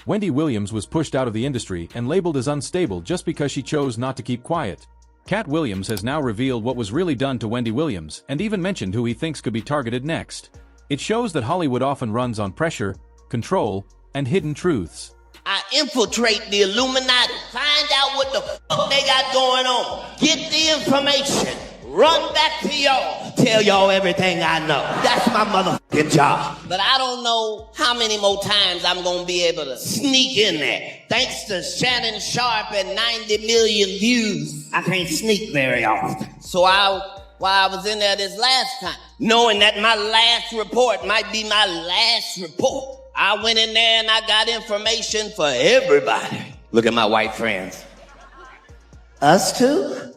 Wendy Williams was pushed out of the industry and labeled as unstable just because she chose not to keep quiet. Katt Williams has now revealed what was really done to Wendy Williams and even mentioned who he thinks could be targeted next. It shows that Hollywood often runs on pressure, control, and hidden truths. I infiltrate the Illuminati, find out what the fuck they got going on, get the information, run back to y'all, tell y'all everything I know. That's my motherfucking job. But I don't know how many more times I'm gonna be able to sneak in there. Thanks to Shannon Sharp and 90 million views, I can't sneak very often. So while I was in there this last time, knowing that my last report might be my last report, I went in there and I got information for everybody. Look at my white friends. Us too?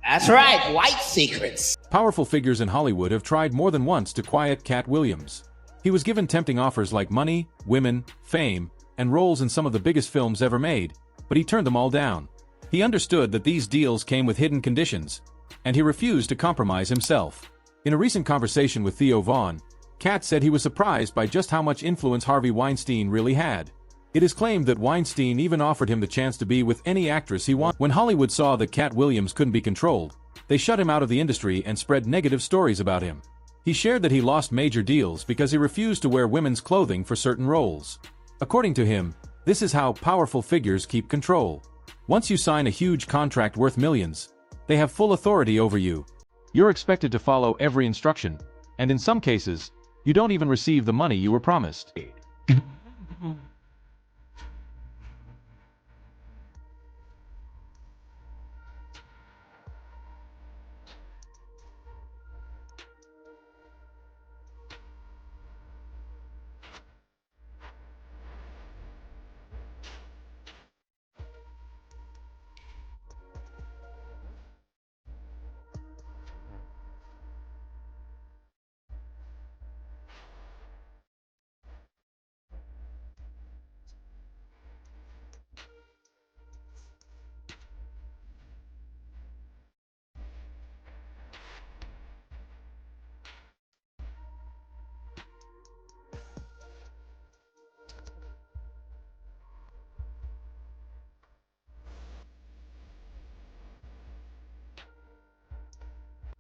That's right, white secrets. Powerful figures in Hollywood have tried more than once to quiet Katt Williams. He was given tempting offers like money, women, fame, and roles in some of the biggest films ever made, but he turned them all down. He understood that these deals came with hidden conditions, and he refused to compromise himself. In a recent conversation with Theo Vaughn, Katt said he was surprised by just how much influence Harvey Weinstein really had. It is claimed that Weinstein even offered him the chance to be with any actress he wanted. When Hollywood saw that Katt Williams couldn't be controlled, they shut him out of the industry and spread negative stories about him. He shared that he lost major deals because he refused to wear women's clothing for certain roles. According to him, this is how powerful figures keep control. Once you sign a huge contract worth millions, they have full authority over you. You're expected to follow every instruction, and in some cases, you don't even receive the money you were promised.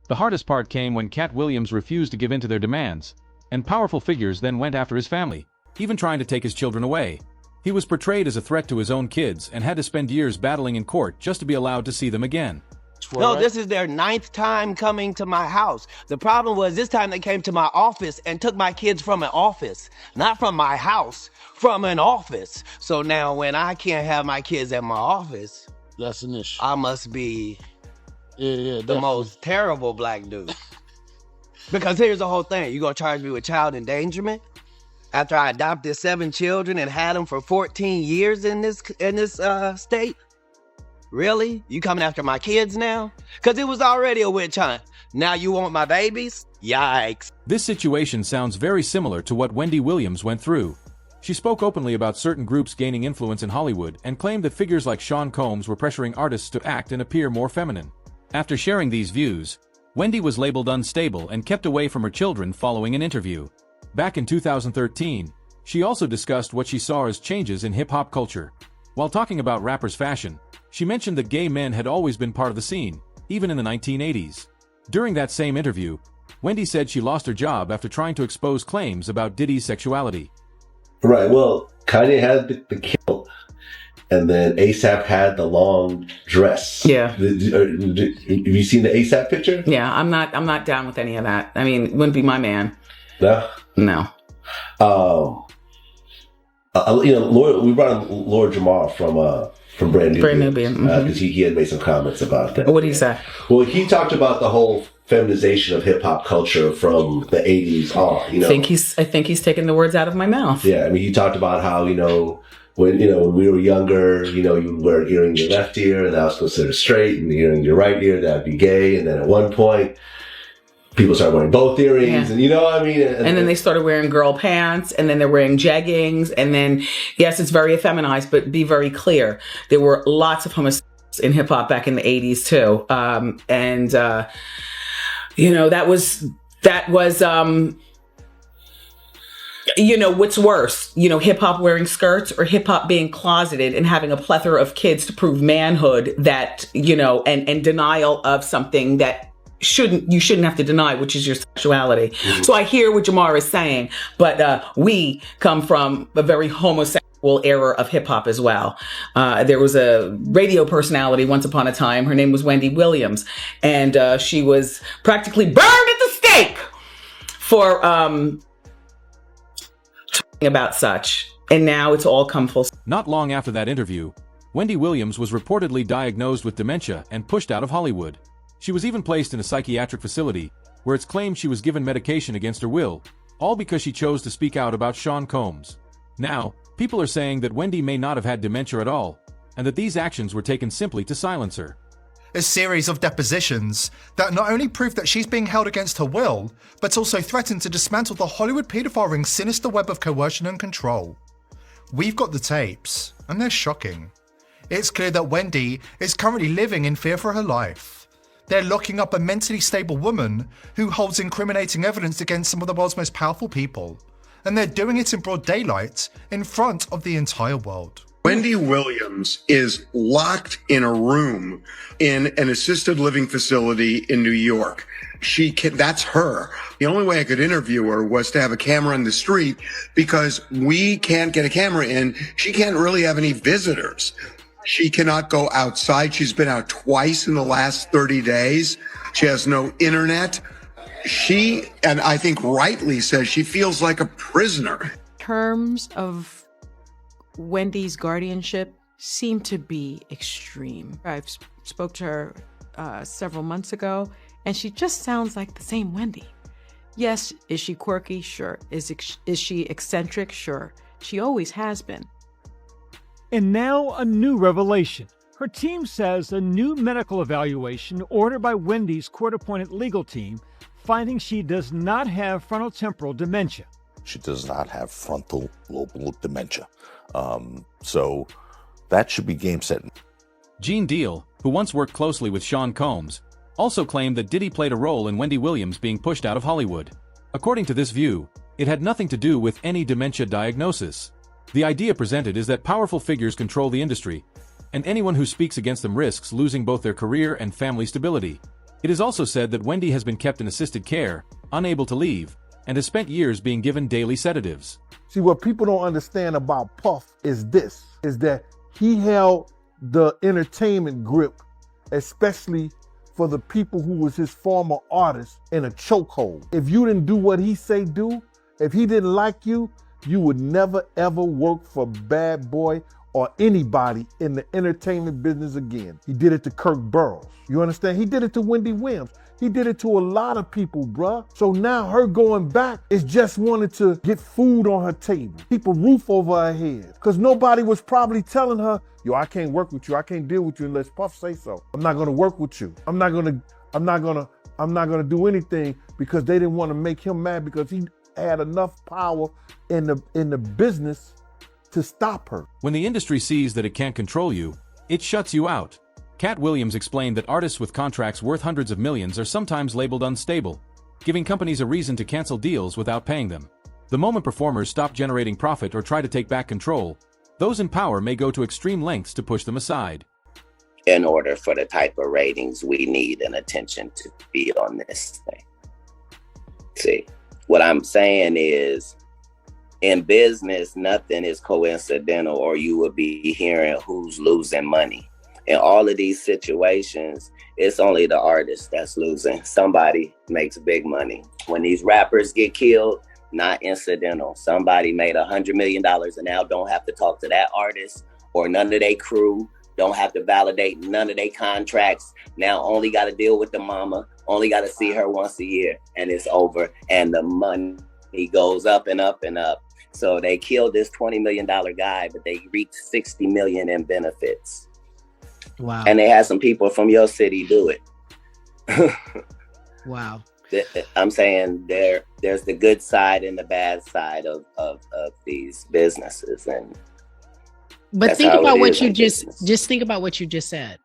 The hardest part came when Katt Williams refused to give in to their demands, and powerful figures then went after his family, even trying to take his children away. He was portrayed as a threat to his own kids and had to spend years battling in court just to be allowed to see them again. No, this is their 9th time coming to my house. The problem was this time they came to my office and took my kids from an office. Not from my house, from an office. So now when I can't have my kids at my office, that's an issue. I must be the most terrible black dude. Because here's the whole thing. You gonna charge me with child endangerment? After I adopted 7 children and had them for 14 years in this state? Really? You coming after my kids now? Because it was already a witch hunt. Now you want my babies? Yikes. This situation sounds very similar to what Wendy Williams went through. She spoke openly about certain groups gaining influence in Hollywood and claimed that figures like Sean Combs were pressuring artists to act and appear more feminine. After sharing these views, Wendy was labeled unstable and kept away from her children following an interview. Back in 2013, she also discussed what she saw as changes in hip-hop culture. While talking about rappers' fashion, she mentioned that gay men had always been part of the scene, even in the 1980s. During that same interview, Wendy said she lost her job after trying to expose claims about Diddy's sexuality. Right, well, Kanye had the kilt, and then ASAP had the long dress. Yeah. Have you seen the ASAP picture? Yeah, I'm not down with any of that. I mean, wouldn't be my man. No? No. We brought in Lord Jamar from Brand Nubian. Because he had made some comments about that. What did he say? Well, he talked about the whole feminization of hip hop culture from the 80s on. I think he's taking the words out of my mouth. Yeah, I mean, he talked about how, when we were younger, you wear an earring in your left ear, and that was considered straight, and the earring in your right ear, that'd be gay. And then at one point, people started wearing both earrings, and you know what I mean? And then they started wearing girl pants, and then they're wearing jeggings, and then, yes, it's very effeminized, but be very clear. There were lots of homosexuals in hip hop back in the 80s too. What's worse, hip hop wearing skirts or hip hop being closeted and having a plethora of kids to prove manhood that, and denial of something that you shouldn't have to deny, which is your sexuality. Mm-hmm. So I hear what Jamar is saying, but we come from a very homosexual era of hip hop as well. There was a radio personality once upon a time. Her name was Wendy Williams, and she was practically burned at the stake for talking about such. And now it's all come full. Not long after that interview, Wendy Williams was reportedly diagnosed with dementia and pushed out of Hollywood. She was even placed in a psychiatric facility, where it's claimed she was given medication against her will, all because she chose to speak out about Sean Combs. Now, people are saying that Wendy may not have had dementia at all, and that these actions were taken simply to silence her. A series of depositions that not only prove that she's being held against her will, but also threaten to dismantle the Hollywood paedophile ring's sinister web of coercion and control. We've got the tapes, and they're shocking. It's clear that Wendy is currently living in fear for her life. They're locking up a mentally stable woman who holds incriminating evidence against some of the world's most powerful people. And they're doing it in broad daylight in front of the entire world. Wendy Williams is locked in a room in an assisted living facility in New York. That's her. The only way I could interview her was to have a camera in the street because we can't get a camera in. She can't really have any visitors. She cannot go outside. She's been out twice in the last 30 days. She has no internet. She, and I think rightly says, she feels like a prisoner. Terms of Wendy's guardianship seem to be extreme. I've spoke to her several months ago, and she just sounds like the same Wendy. Yes, is she quirky? Sure. Is she eccentric? Sure. She always has been. And now a new revelation. Her team says a new medical evaluation ordered by Wendy's court-appointed legal team finding she does not have frontotemporal dementia. She does not have frontal lobar dementia. So that should be game set. Gene Deal, who once worked closely with Sean Combs, also claimed that Diddy played a role in Wendy Williams being pushed out of Hollywood. According to this view, it had nothing to do with any dementia diagnosis. The idea presented is that powerful figures control the industry, and anyone who speaks against them risks losing both their career and family stability. It is also said that Wendy has been kept in assisted care, unable to leave, and has spent years being given daily sedatives. See, what people don't understand about Puff is that he held the entertainment grip, especially for the people who was his former artists, in a chokehold. If you didn't do what he say do, if he didn't like you, you would never ever work for Bad Boy or anybody in the entertainment business again. He did it to Kirk Burroughs. You understand? He did it to Wendy Williams. He did it to a lot of people, bruh. So now her going back is just wanting to get food on her table, keep a roof over her head. Cause nobody was probably telling her, yo, I can't work with you. I can't deal with you unless Puff say so. I'm not gonna work with you. I'm not gonna do anything because they didn't want to make him mad because he had enough power in the business to stop her. When the industry sees that it can't control you, it shuts you out. Katt Williams explained that artists with contracts worth hundreds of millions are sometimes labeled unstable, giving companies a reason to cancel deals without paying them. The moment performers stop generating profit or try to take back control, those in power may go to extreme lengths to push them aside. In order for the type of ratings we need and attention to be on this thing. See, what I'm saying is, in business, nothing is coincidental, or you would be hearing who's losing money. In all of these situations, it's only the artist that's losing. Somebody makes big money. When these rappers get killed, not incidental. Somebody made $100 million and now don't have to talk to that artist or none of their crew, don't have to validate none of their contracts. Now only got to deal with the mama, only got to see her once a year, and it's over. And the money goes up and up and up. So they killed this $20 million guy, but they reaped $60 million in benefits. Wow. And they had some people from your city do it. Wow. I'm saying there's the good side and the bad side of these businesses. But think about what you just think about what you just said.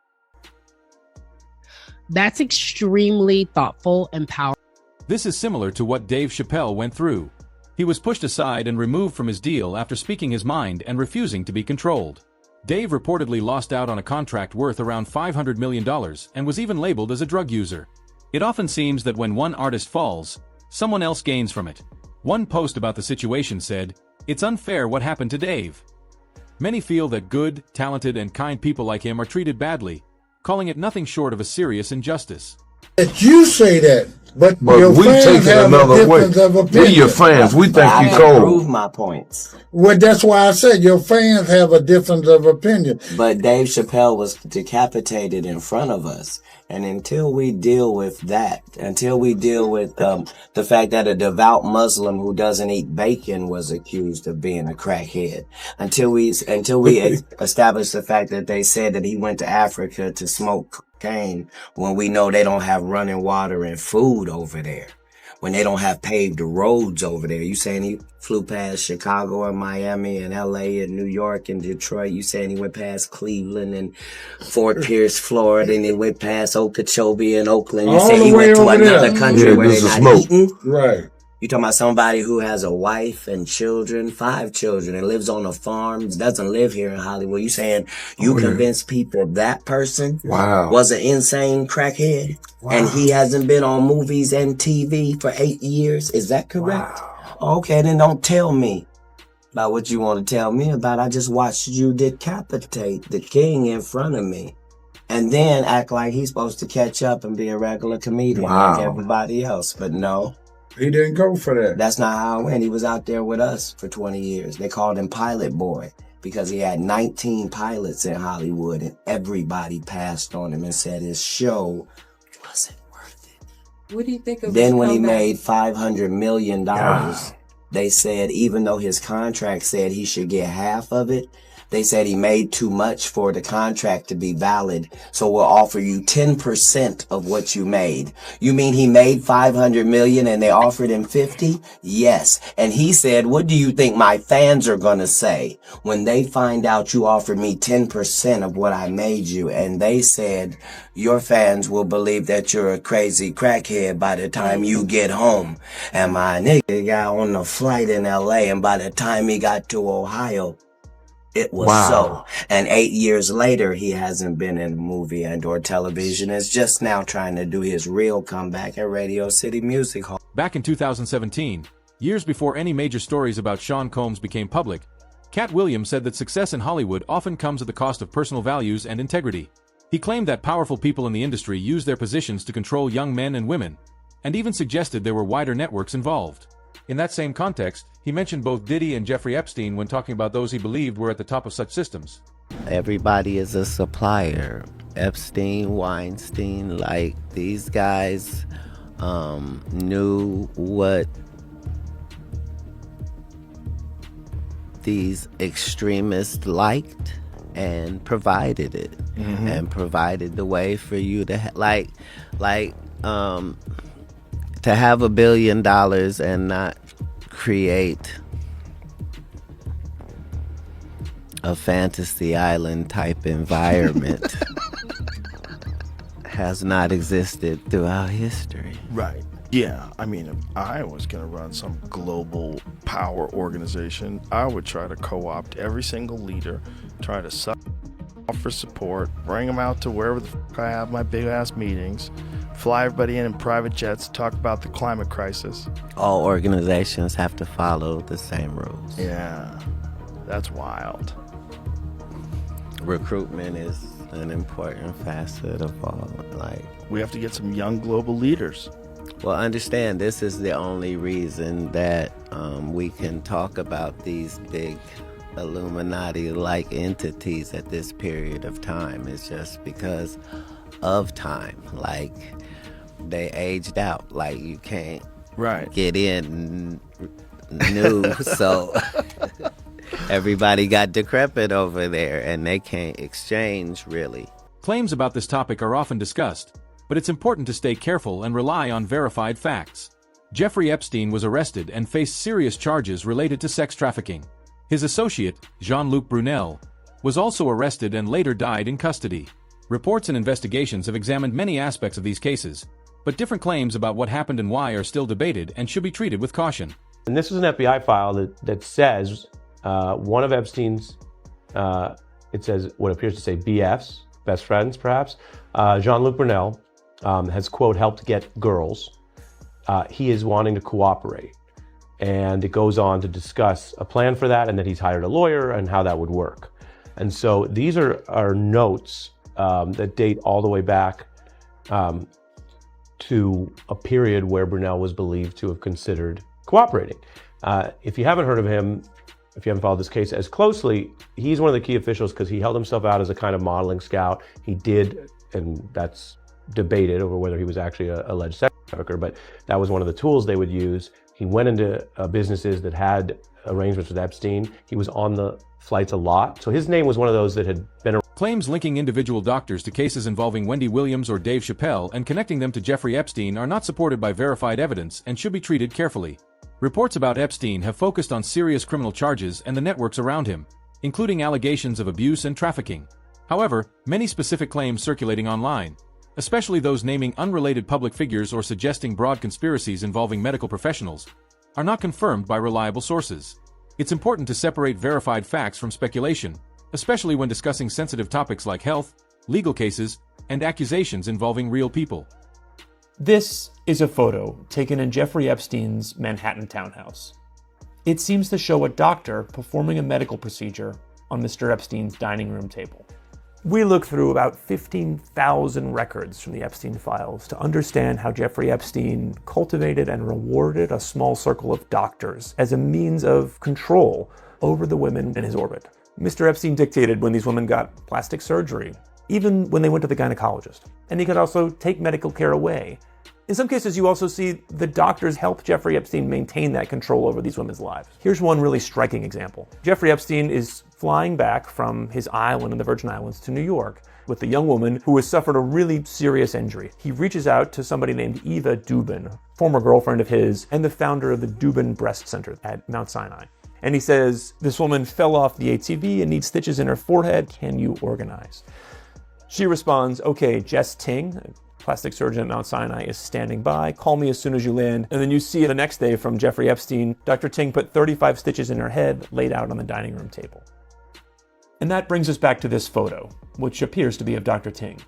That's extremely thoughtful and powerful. This is similar to what Dave Chappelle went through. He was pushed aside and removed from his deal after speaking his mind and refusing to be controlled. Dave reportedly lost out on a contract worth around $500 million and was even labeled as a drug user. It often seems that when one artist falls, someone else gains from it. One post about the situation said, "It's unfair what happened to Dave." Many feel that good, talented, and kind people like him are treated badly, calling it nothing short of a serious injustice. That you say that, but your we fans take it have another a way. difference of opinion. We your fans. We think you cold. Prove my points. Well, that's why I said your fans have a difference of opinion. But Dave Chappelle was decapitated in front of us. And until we deal with that, until we deal with the fact that a devout Muslim who doesn't eat bacon was accused of being a crackhead, until we establish the fact that they said that he went to Africa to smoke cocaine when we know they don't have running water and food over there, when they don't have paved roads over there. You saying he flew past Chicago and Miami and LA and New York and Detroit. You saying he went past Cleveland and Fort Pierce, Florida, and he went past Okeechobee and Oakland. You say he went to another country where they're not eating? Right. You talking about somebody who has a wife and children, 5 children, and lives on a farm, doesn't live here in Hollywood. You saying you convince people that person was an insane crackhead and he hasn't been on movies and TV for 8 years? Is that correct? Okay, then don't tell me about what you want to tell me about. I just watched you decapitate the king in front of me and then act like he's supposed to catch up and be a regular comedian like everybody else. But no. He didn't go for that. That's not how it went. He was out there with us for 20 years. They called him Pilot Boy because he had 19 pilots in Hollywood and everybody passed on him and said his show wasn't worth it. What do you think of Then when he made $500 million, they said even though his contract said he should get half of it, they said he made too much for the contract to be valid, so we'll offer you 10% of what you made. You mean he made $500 million and they offered him 50? Yes. And he said, what do you think my fans are gonna say when they find out you offered me 10% of what I made you? And they said, your fans will believe that you're a crazy crackhead by the time you get home. And my nigga got on the flight in LA, and by the time he got to Ohio, it was so. And 8 years later, he hasn't been in a movie and or television. Is just now trying to do his real comeback at Radio City Music Hall. Back in 2017, years before any major stories about Sean Combs became public, Katt Williams said that success in Hollywood often comes at the cost of personal values and integrity. He claimed that powerful people in the industry use their positions to control young men and women, and even suggested there were wider networks involved. In that same context, he mentioned both Diddy and Jeffrey Epstein when talking about those he believed were at the top of such systems. Everybody is a supplier. Epstein, Weinstein, like these guys knew what these extremists liked and provided it, and provided the way for you to to have $1 billion and not create a fantasy island type environment has not existed throughout history. Right. Yeah. I mean, if I was going to run some global power organization, I would try to co-opt every single leader, try to suck for support, bring them out to wherever the fuck I have my big ass meetings, fly everybody in private jets to talk about the climate crisis. All organizations have to follow the same rules. Yeah, that's wild. Recruitment is an important facet of all. Like, we have to get some young global leaders. Well, understand this is the only reason that we can talk about these big Illuminati-like entities at this period of time. It's just because of time. Like, they aged out. Like, you can't get in new. So everybody got decrepit over there, and they can't exchange, really. Claims about this topic are often discussed, but it's important to stay careful and rely on verified facts. Jeffrey Epstein was arrested and faced serious charges related to sex trafficking. His associate, Jean-Luc Brunel, was also arrested and later died in custody. Reports and investigations have examined many aspects of these cases, but different claims about what happened and why are still debated and should be treated with caution. And this is an FBI file that says one of Epstein's, it says what appears to say BFs, best friends perhaps, Jean-Luc Brunel, has, quote, helped get girls. He is wanting to cooperate. And it goes on to discuss a plan for that and that he's hired a lawyer and how that would work. And so these are notes that date all the way back to a period where Brunel was believed to have considered cooperating. If you haven't heard of him, if you haven't followed this case as closely, he's one of the key officials because he held himself out as a kind of modeling scout. He did, and that's debated over whether he was actually an alleged sex trafficker, but that was one of the tools they would use. He went into businesses that had arrangements with Epstein. He was on the flights a lot. So his name was one of those that had been around. Claims linking individual doctors to cases involving Wendy Williams or Dave Chappelle and connecting them to Jeffrey Epstein are not supported by verified evidence and should be treated carefully. Reports about Epstein have focused on serious criminal charges and the networks around him, including allegations of abuse and trafficking. However, many specific claims circulating online, especially those naming unrelated public figures or suggesting broad conspiracies involving medical professionals, are not confirmed by reliable sources. It's important to separate verified facts from speculation, especially when discussing sensitive topics like health, legal cases, and accusations involving real people. This is a photo taken in Jeffrey Epstein's Manhattan townhouse. It seems to show a doctor performing a medical procedure on Mr. Epstein's dining room table. We looked through about 15,000 records from the Epstein files to understand how Jeffrey Epstein cultivated and rewarded a small circle of doctors as a means of control over the women in his orbit. Mr. Epstein dictated when these women got plastic surgery, even when they went to the gynecologist. And he could also take medical care away. In some cases, you also see the doctors help Jeffrey Epstein maintain that control over these women's lives. Here's one really striking example. Jeffrey Epstein is flying back from his island in the Virgin Islands to New York with a young woman who has suffered a really serious injury. He reaches out to somebody named Eva Dubin, former girlfriend of his, and the founder of the Dubin Breast Center at Mount Sinai. And he says, this woman fell off the ATV and needs stitches in her forehead. Can you organize? She responds, okay, Jess Ting, plastic surgeon at Mount Sinai, is standing by. Call me as soon as you land. And then you see the next day from Jeffrey Epstein, Dr. Ting put 35 stitches in her head, laid out on the dining room table. And that brings us back to this photo, which appears to be of Dr. Ting.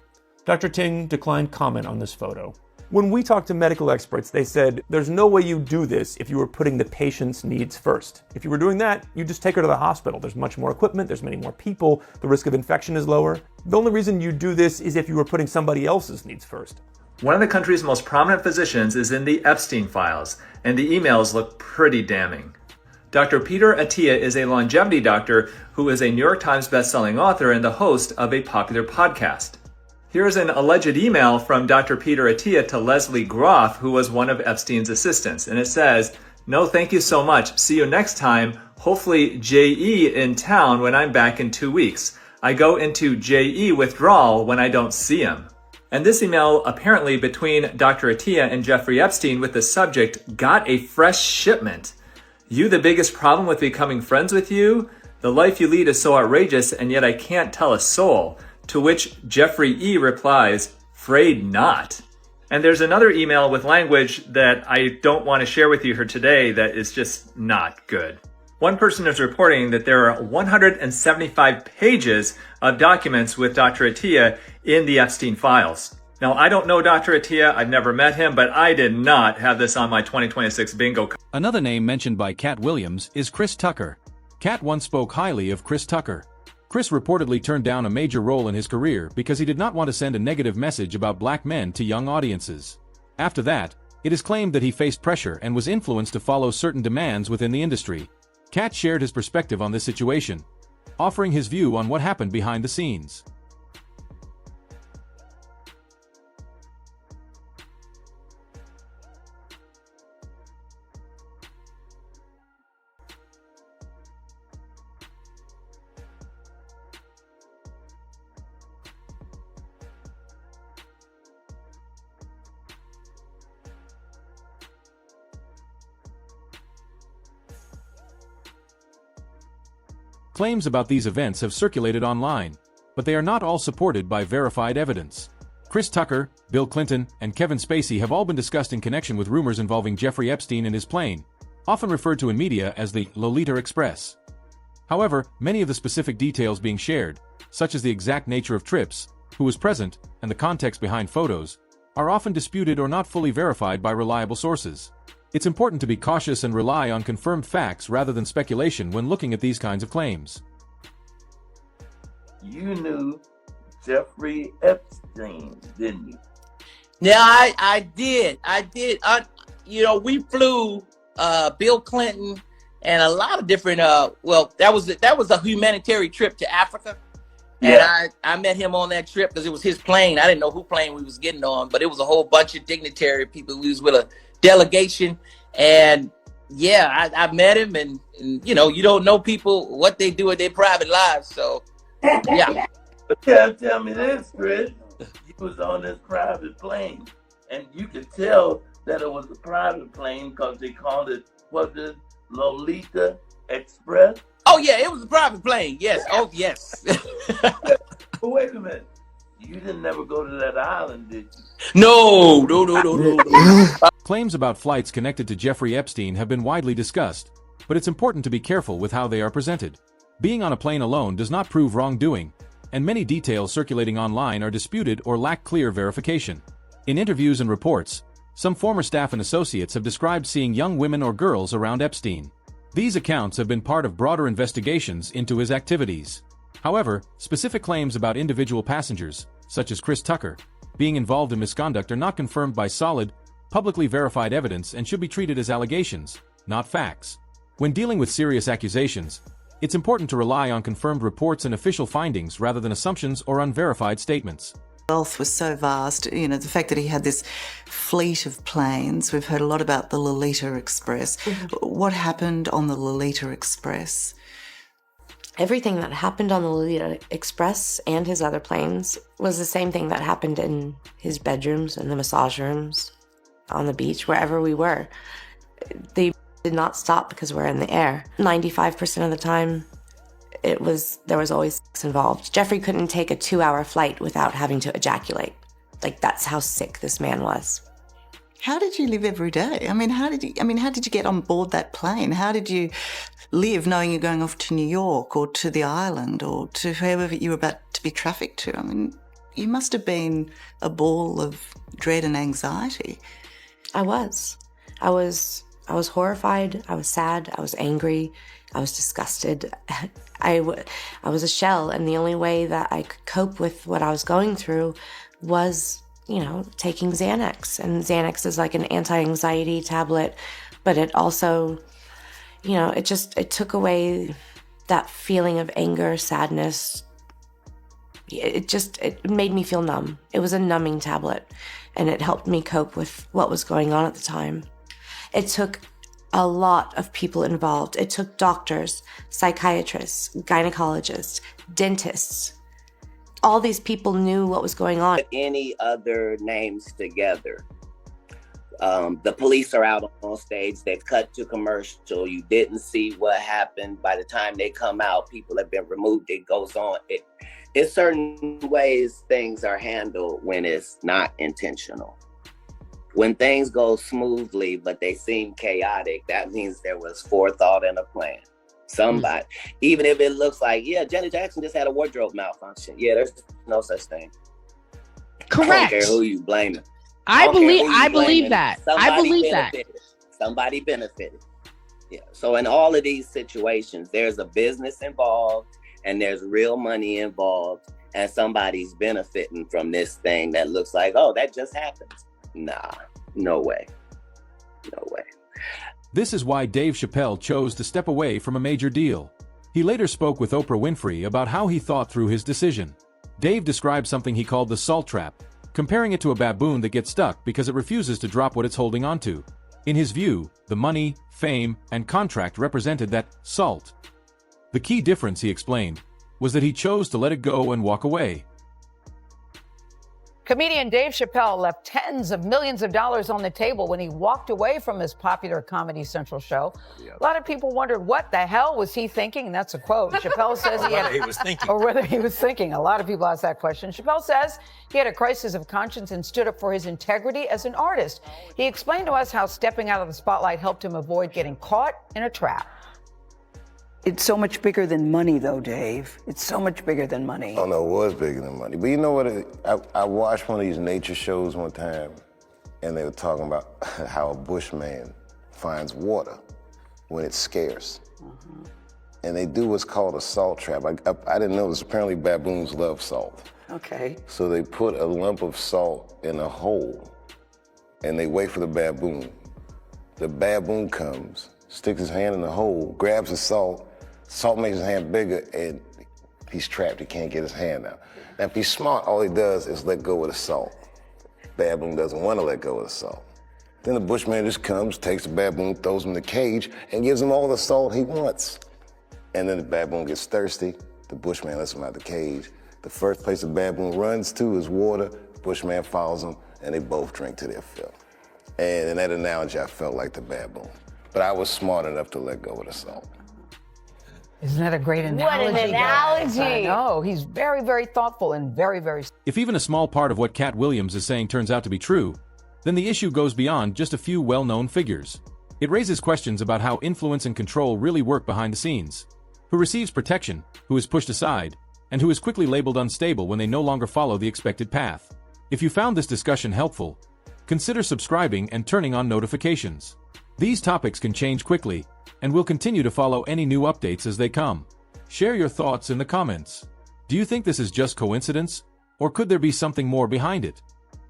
Dr. Ting declined comment on this photo. When we talked to medical experts, they said, there's no way you do this if you were putting the patient's needs first. If you were doing that, you just take her to the hospital. There's much more equipment, there's many more people, the risk of infection is lower. The only reason you do this is if you were putting somebody else's needs first. One of the country's most prominent physicians is in the Epstein files, and the emails look pretty damning. Dr. Peter Attia is a longevity doctor who is a New York Times bestselling author and the host of a popular podcast. Here is an alleged email from Dr. Peter Attia to Leslie Groff, who was one of Epstein's assistants. And it says, no, thank you so much. See you next time. Hopefully JE in town when I'm back in 2 weeks. I go into JE withdrawal when I don't see him. And this email apparently between Dr. Attia and Jeffrey Epstein with the subject, got a fresh shipment. You the biggest problem with becoming friends with you? The life you lead is so outrageous and yet I can't tell a soul. To which Jeffrey E. replies, "'Fraid not." And there's another email with language that I don't want to share with you here today that is just not good. One person is reporting that there are 175 pages of documents with Dr. Attia in the Epstein files. Now, I don't know Dr. Attia, I've never met him, but I did not have this on my 2026 bingo card. Another name mentioned by Katt Williams is Chris Tucker. Katt once spoke highly of Chris Tucker. Chris reportedly turned down a major role in his career because he did not want to send a negative message about black men to young audiences. After that, it is claimed that he faced pressure and was influenced to follow certain demands within the industry. Katt shared his perspective on this situation, offering his view on what happened behind the scenes. Claims about these events have circulated online, but they are not all supported by verified evidence. Chris Tucker, Bill Clinton, and Kevin Spacey have all been discussed in connection with rumors involving Jeffrey Epstein and his plane, often referred to in media as the Lolita Express. However, many of the specific details being shared, such as the exact nature of trips, who was present, and the context behind photos, are often disputed or not fully verified by reliable sources. It's important to be cautious and rely on confirmed facts rather than speculation when looking at these kinds of claims. You knew Jeffrey Epstein, didn't you? Yeah, I did. We flew Bill Clinton and a lot of different. That was a humanitarian trip to Africa, and Yeah. I met him on that trip because it was his plane. I didn't know who plane we was getting on, but it was a whole bunch of dignitary people. We was with a delegation, and yeah, I met him, and you don't know people what they do in their private lives, so yeah. But you have to tell me this, Chris. You was on this private plane, and you could tell that it was a private plane because they called it, was it Lolita Express? Oh yeah, it was a private plane. Yes. Oh yes. But wait a minute. You didn't never go to that island, did you? No. Claims about flights connected to Jeffrey Epstein have been widely discussed, but it's important to be careful with how they are presented. Being on a plane alone does not prove wrongdoing, and many details circulating online are disputed or lack clear verification. In interviews and reports, some former staff and associates have described seeing young women or girls around Epstein. These accounts have been part of broader investigations into his activities. However, specific claims about individual passengers, such as Chris Tucker, being involved in misconduct are not confirmed by solid, publicly verified evidence and should be treated as allegations, not facts. When dealing with serious accusations, it's important to rely on confirmed reports and official findings rather than assumptions or unverified statements. Wealth was so vast, the fact that he had this fleet of planes. We've heard a lot about the Lolita Express. What happened on the Lolita Express? Everything that happened on the Lolita Express and his other planes was the same thing that happened in his bedrooms and the massage rooms, on the beach, wherever we were. They did not stop because we're in the air. 95% of the time, there was always sex involved. Jeffrey couldn't take a 2-hour flight without having to ejaculate. That's how sick this man was. How did you live every day? How did you get on board that plane? How did you live knowing you're going off to New York or to the island or to wherever you were about to be trafficked to? You must have been a ball of dread and anxiety. I was horrified. I was sad. I was angry. I was disgusted. I was a shell, and the only way that I could cope with what I was going through was, taking Xanax. And Xanax is like an anti-anxiety tablet, but it also, it took away that feeling of anger, sadness. It made me feel numb. It was a numbing tablet, and it helped me cope with what was going on at the time. It took a lot of people involved. It took doctors, psychiatrists, gynecologists, dentists. All these people knew what was going on. Any other names together. The police are out on stage. They've cut to commercial. You didn't see what happened. By the time they come out, people have been removed. It goes on. It's certain ways things are handled when it's not intentional. When things go smoothly, but they seem chaotic, that means there was forethought and a plan. Somebody, even if it looks like, Janet Jackson just had a wardrobe malfunction. Yeah, there's no such thing. Correct. I don't care who you blaming. I believe that. Somebody benefited. Yeah. So in all of these situations, there's a business involved and there's real money involved, and somebody's benefiting from this thing that looks like, oh, that just happened. Nah, no way. No way. This is why Dave Chappelle chose to step away from a major deal. He later spoke with Oprah Winfrey about how he thought through his decision. Dave described something he called the salt trap, comparing it to a baboon that gets stuck because it refuses to drop what it's holding onto. In his view, the money, fame, and contract represented that salt. The key difference, he explained, was that he chose to let it go and walk away. Comedian Dave Chappelle left tens of millions of dollars on the table when he walked away from his popular Comedy Central show. A lot of people wondered what the hell was he thinking, and that's a quote. Chappelle says or whether he was thinking. A lot of people ask that question. Chappelle says he had a crisis of conscience and stood up for his integrity as an artist. He explained to us how stepping out of the spotlight helped him avoid getting caught in a trap. It's so much bigger than money, though, Dave. It's so much bigger than money. Oh, no, it was bigger than money. But you know what? I watched one of these nature shows one time, and they were talking about how a bushman finds water when it's scarce. And they do what's called a salt trap. I didn't know this. Apparently, baboons love salt. Okay. So they put a lump of salt in a hole, and they wait for the baboon. The baboon comes, sticks his hand in the hole, grabs the salt. Salt makes his hand bigger, and he's trapped. He can't get his hand out. Now, if he's smart, all he does is let go of the salt. Baboon doesn't want to let go of the salt. Then the bushman just comes, takes the baboon, throws him in the cage, and gives him all the salt he wants. And then the baboon gets thirsty. The bushman lets him out the cage. The first place the baboon runs to is water. The bushman follows him, and they both drink to their fill. And in that analogy, I felt like the baboon. But I was smart enough to let go of the salt. Isn't that a great analogy? What an guys? analogy. I know. He's very, very thoughtful and very, very... If even a small part of what Katt Williams is saying turns out to be true, then the issue goes beyond just a few well-known figures. It raises questions about how influence and control really work behind the scenes. Who receives protection, who is pushed aside, and who is quickly labeled unstable when they no longer follow the expected path. If you found this discussion helpful, consider subscribing and turning on notifications. These topics can change quickly, and we'll continue to follow any new updates as they come. Share your thoughts in the comments. Do you think this is just coincidence, or could there be something more behind it?